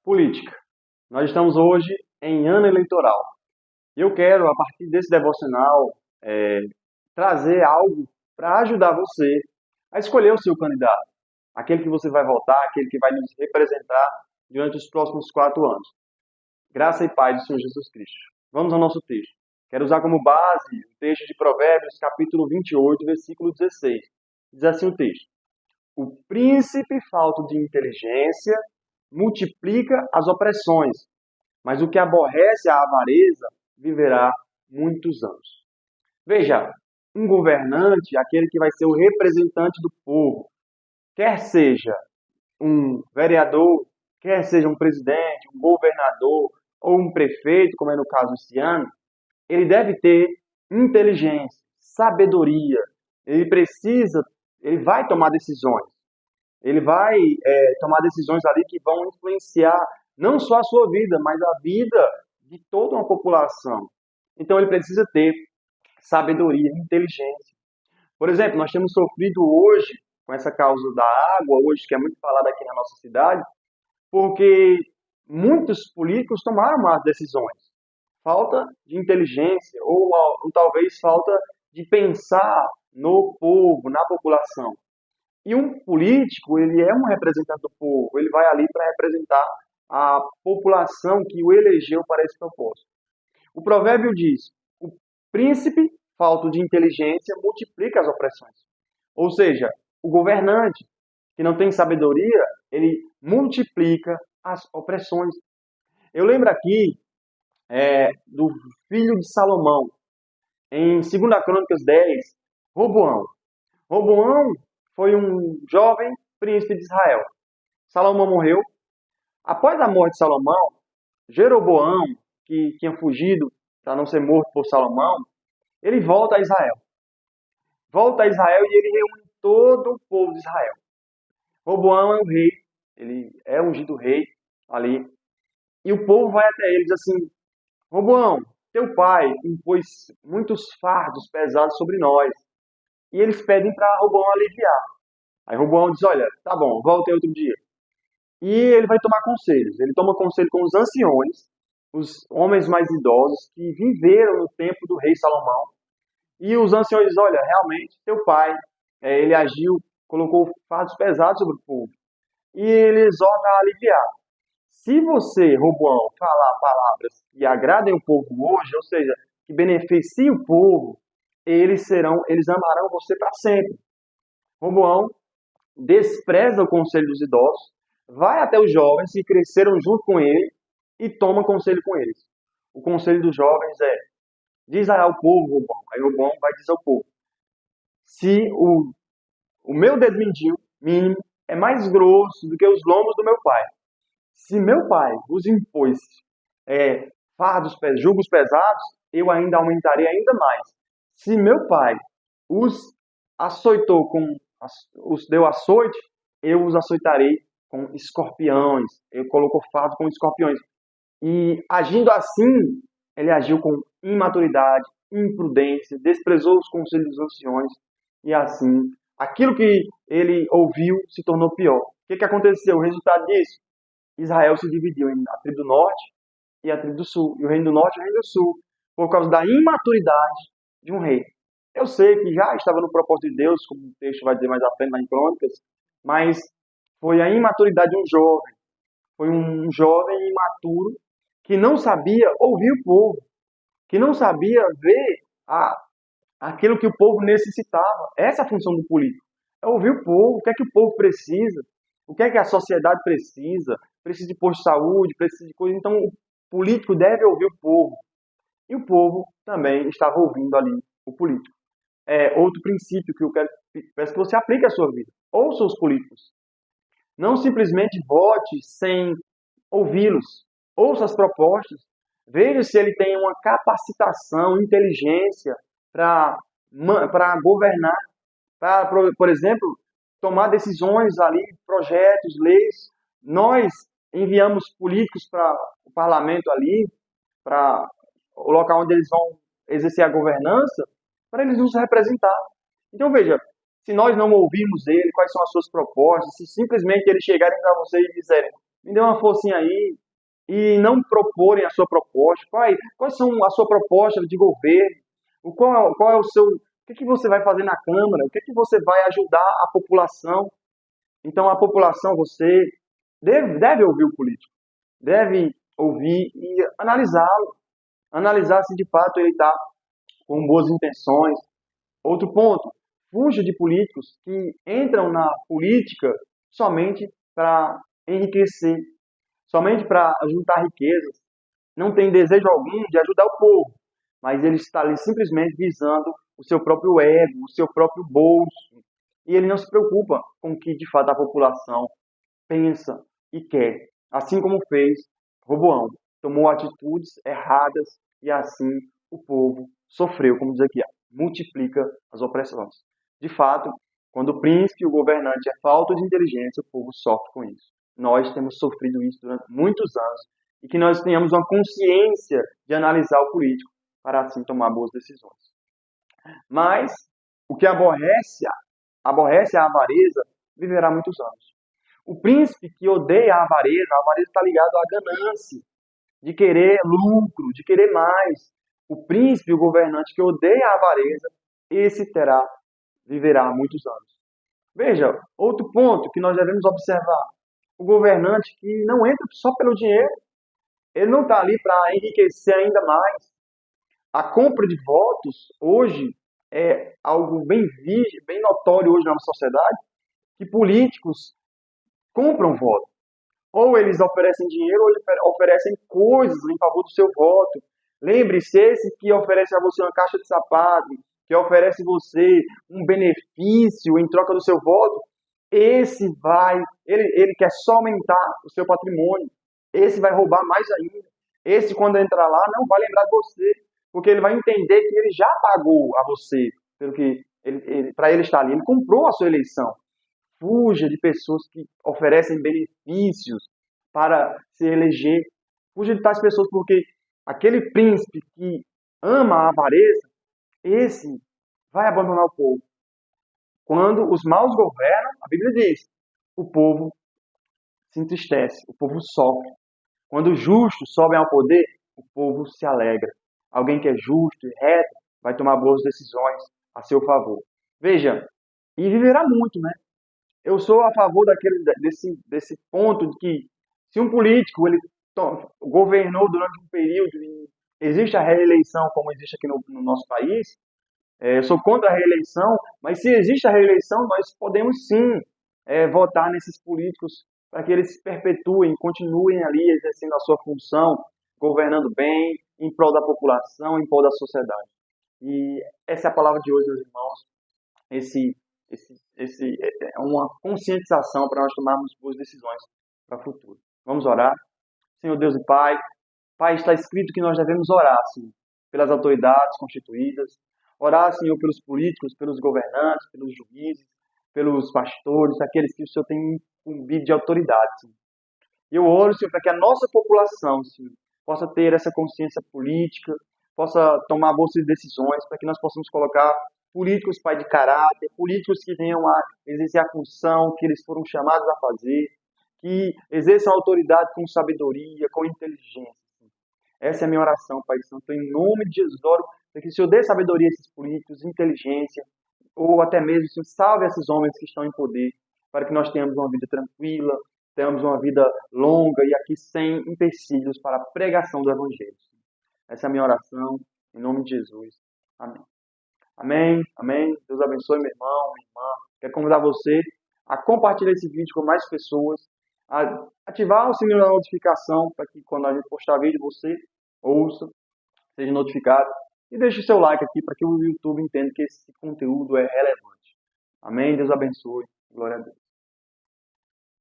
Política. Nós estamos hoje em ano eleitoral. Eu quero, a partir desse devocional, trazer algo para ajudar você a escolher o seu candidato, aquele que você vai votar, aquele que vai nos representar durante os próximos 4 anos. Graça e paz do Senhor Jesus Cristo. Vamos ao nosso texto. Quero usar como base o texto de Provérbios, capítulo 28, versículo 16. Diz assim o texto: O príncipe falto de inteligência multiplica as opressões, mas o que aborrece a avareza viverá muitos anos. Veja, um governante, aquele que vai ser o representante do povo, quer seja um vereador, quer seja um presidente, um governador ou um prefeito, como é no caso esse ano, ele deve ter inteligência, sabedoria, ele vai tomar decisões. Ele vai tomar decisões ali que vão influenciar não só a sua vida, mas a vida de toda uma população. Então ele precisa ter sabedoria, inteligência. Por exemplo, nós temos sofrido hoje com essa causa da água, hoje que é muito falada aqui na nossa cidade, porque muitos políticos tomaram más decisões. Falta de inteligência ou talvez falta de pensar no povo, na população. E um político, ele é um representante do povo, ele vai ali para representar a população que o elegeu para esse propósito. O provérbio diz: o príncipe, falto de inteligência, multiplica as opressões. Ou seja, o governante que não tem sabedoria, ele multiplica as opressões. Eu lembro aqui do filho de Salomão, em 2 Crônicas 10, Roboão. Roboão foi um jovem príncipe de Israel. Salomão morreu. Após a morte de Salomão, Jeroboão, que tinha fugido para não ser morto por Salomão, ele volta a Israel. Volta a Israel e ele reúne todo o povo de Israel. Roboão é o rei, ele é ungido rei ali. E o povo vai até ele e diz assim: Roboão, teu pai impôs muitos fardos pesados sobre nós. E eles pedem para Roboão aliviar. Aí Roboão diz: olha, tá bom, volte outro dia. E ele vai tomar conselhos. Ele toma conselho com os anciões, os homens mais idosos que viveram no tempo do rei Salomão. E os anciões dizem: olha, realmente, teu pai, ele agiu, colocou fardos pesados sobre o povo. E ele exorta a aliviar. Se você, Roboão, falar palavras que agradem o povo hoje, ou seja, que beneficiem o povo, eles amarão você para sempre. Roboão despreza o conselho dos idosos, vai até os jovens que cresceram junto com ele e toma conselho com eles. O conselho dos jovens é: diz ao povo, Roboão. Aí Roboão vai dizer ao povo: se o meu dedo mindinho, mínimo, é mais grosso do que os lombos do meu pai, se meu pai vos impôs julgos pesados, eu ainda aumentarei ainda mais. Se meu pai os açoitou os deu açoite, eu os açoitarei com escorpiões. Eu colocou fardo com escorpiões. E agindo assim, ele agiu com imaturidade, imprudência, desprezou os conselhos dos anciões e assim, aquilo que ele ouviu se tornou pior. O que aconteceu? O resultado disso? Israel se dividiu em a tribo do norte e a tribo do sul, e o reino do norte e o reino do sul, por causa da imaturidade de um rei. Eu sei que já estava no propósito de Deus, como o texto vai dizer mais à frente, lá em Crônicas, mas foi a imaturidade de um jovem. Foi um jovem imaturo que não sabia ouvir o povo, que não sabia ver aquilo que o povo necessitava. Essa é a função do político. É ouvir o povo, o que é que o povo precisa, o que é que a sociedade precisa. Precisa de posto de saúde, precisa de coisa. Então, o político deve ouvir o povo. E o povo também estava ouvindo ali o político. Outro princípio que eu peço que você aplique à sua vida. Ouça os políticos. Não simplesmente vote sem ouvi-los. Ouça as propostas. Veja se ele tem uma capacitação, inteligência para governar, para, por exemplo, tomar decisões ali, projetos, leis. Nós enviamos políticos para o parlamento ali, para o local onde eles vão exercer a governança, para eles nos representar. Então, veja, se nós não ouvirmos ele, quais são as suas propostas, se simplesmente eles chegarem para você e disserem: me dê uma forcinha aí, e não proporem a sua proposta. Quais são a sua proposta de governo? Qual é o seu. O que você vai fazer na Câmara? O que você vai ajudar a população? Então, a população, você deve ouvir o político, deve ouvir e analisá-lo. Analisar se de fato ele está com boas intenções. Outro ponto, fuja de políticos que entram na política somente para enriquecer, somente para juntar riquezas. Não tem desejo algum de ajudar o povo, mas ele está ali simplesmente visando o seu próprio ego, o seu próprio bolso. E ele não se preocupa com o que de fato a população pensa e quer. Assim como fez Roboão. Tomou atitudes erradas e assim o povo sofreu, como diz aqui, multiplica as opressões. De fato, quando o príncipe e o governante é falta de inteligência, o povo sofre com isso. Nós temos sofrido isso durante muitos anos e que nós tenhamos uma consciência de analisar o político para assim tomar boas decisões. Mas o que aborrece a avareza, viverá muitos anos. O príncipe que odeia a avareza está ligado à ganância, de querer lucro, de querer mais. O príncipe, o governante que odeia a avareza, esse viverá muitos anos. Veja, outro ponto que nós devemos observar. O governante que não entra só pelo dinheiro, ele não está ali para enriquecer ainda mais. A compra de votos hoje é algo bem notório hoje na nossa sociedade, que políticos compram voto. Ou eles oferecem dinheiro, ou eles oferecem coisas em favor do seu voto. Lembre-se, esse que oferece a você uma caixa de sapato, que oferece a você um benefício em troca do seu voto, ele quer só aumentar o seu patrimônio. Esse vai roubar mais ainda. Esse, quando entrar lá, não vai lembrar de você, porque ele vai entender que ele já pagou a você, pelo que para ele estar ali. Ele comprou a sua eleição. Fuja de pessoas que oferecem benefícios para se eleger. Fuja de tais pessoas, porque aquele príncipe que ama a avareza, esse vai abandonar o povo. Quando os maus governam, a Bíblia diz, o povo se entristece, o povo sofre. Quando os justos sobem ao poder, o povo se alegra. Alguém que é justo e reto vai tomar boas decisões a seu favor. Veja, e viverá muito, né? Eu sou a favor desse ponto de que se um político ele governou durante um período e existe a reeleição como existe aqui no nosso país, eu sou contra a reeleição, mas se existe a reeleição, nós podemos sim votar nesses políticos para que eles se perpetuem, continuem ali exercendo a sua função, governando bem, em prol da população, em prol da sociedade. E essa é a palavra de hoje, meus irmãos. Esse é uma conscientização para nós tomarmos boas decisões para o futuro. Vamos orar? Senhor Deus e Pai, Pai, está escrito que nós devemos orar, Senhor, pelas autoridades constituídas, orar, Senhor, pelos políticos, pelos governantes, pelos juízes, pelos pastores, aqueles que o Senhor tem incumbido de autoridade, Senhor. E eu oro, Senhor, para que a nossa população, Senhor, possa ter essa consciência política, possa tomar boas decisões, para que nós possamos colocar políticos, Pai, de caráter, políticos que venham a exercer a função que eles foram chamados a fazer, que exerçam a autoridade com sabedoria, com inteligência. Essa é a minha oração, Pai Santo. Em nome de Jesus, oro para que o Senhor dê sabedoria a esses políticos, inteligência, ou até mesmo, Senhor, salve esses homens que estão em poder, para que nós tenhamos uma vida tranquila, tenhamos uma vida longa e aqui sem empecilhos para a pregação do Evangelho. Essa é a minha oração, em nome de Jesus. Amém. Amém, amém. Deus abençoe meu irmão, minha irmã. Quero convidar você a compartilhar esse vídeo com mais pessoas, a ativar o sininho da notificação para que quando a gente postar vídeo você ouça, seja notificado. E deixe o seu like aqui para que o YouTube entenda que esse conteúdo é relevante. Amém. Deus abençoe. Glória a Deus.